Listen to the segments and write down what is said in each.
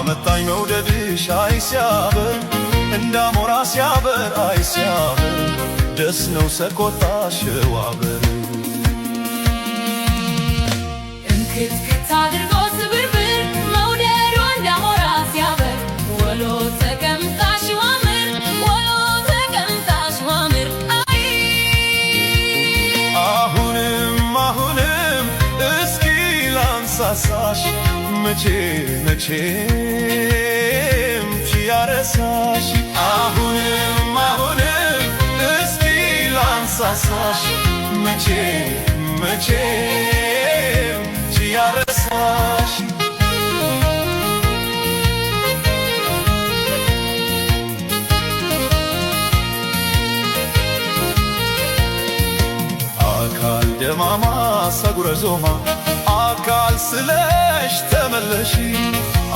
አመጣኝ መውደድሽ አይ ሲያበር እንዳሞራ ሲያበር አይ ሲያበር ደስ ነው ሰቆጣሽ ዋበር እንክትክት አድርጎ ስብርብር መውደዱ እንዳሞራ ሲያበር ወሎ ተቀምጣሽ ዋምር ወሎ ተቀምጣሽ ዋምር አይ አሁንም እስኪ ላንሳሳሽ መቼም ቺያረሳሽ አሁንም እስኪ ላንሳሳሽ መቼም ቺያረሳሽ አካል ደማማ ሰጉረ ዞማ አካል ስለሽ ተመለሺ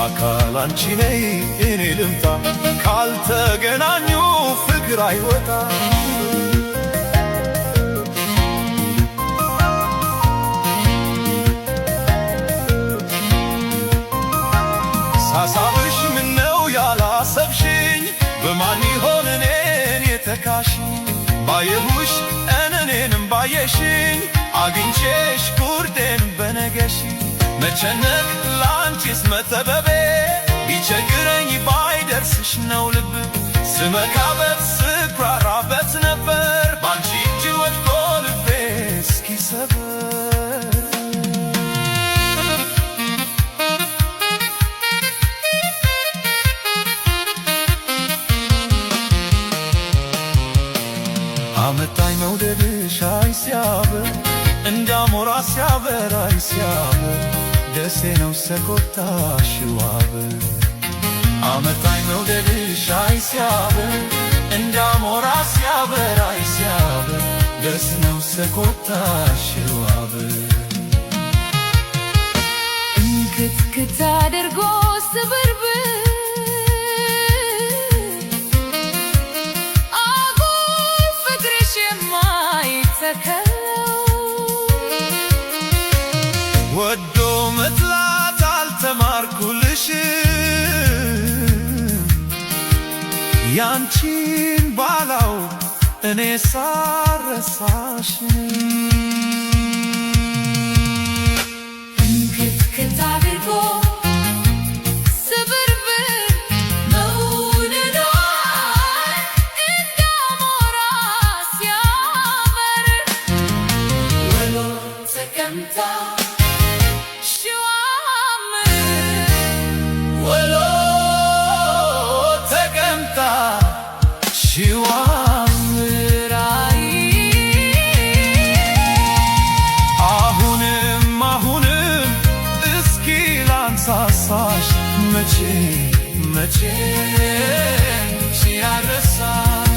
አካል አንቺ ነይ እኔ ልምጣ ካልተገናኙ ፍቅር አይወጣ ሳሳብሽ ምነው ያላሰብሽኝ በማን ይሆን እኔን የተካሽ ባየሁሽ እኔንም ባየሽኝ አግኝቼሽ ጉርዴን በነገሽ መቸነቅ ላንቺስ መጠበቤ ቢቸግረኝ ባይደርስሽ ነው ልብ ስመካበት ስኩራራበት ነበር ባንቺ እጅ ወድቆ ልቤ እስኪሰበር አመጣኝ መውደድሽ አይ ሲያበር እንዳሞራ ሲያበር አይ ሲያበር ደሴ ነው ሰቆጣሽ ዋበር አመጣኝ መውደድሽ አይ ሲያበር እንዳሞራ ሲያበር አይ ሲያበር ደስ ነው ሰቆጣሽ ዋበር እንክትክት አድርጎ ስብርብር ወዶ መጥላት አልተማርኩልሽ ያንቺን ባላው እኔ ሳረሳሽ እንክትክት አድርጎ አሁንም እስኪ ላንሳሳሽ መቼም ቺያረሳሽ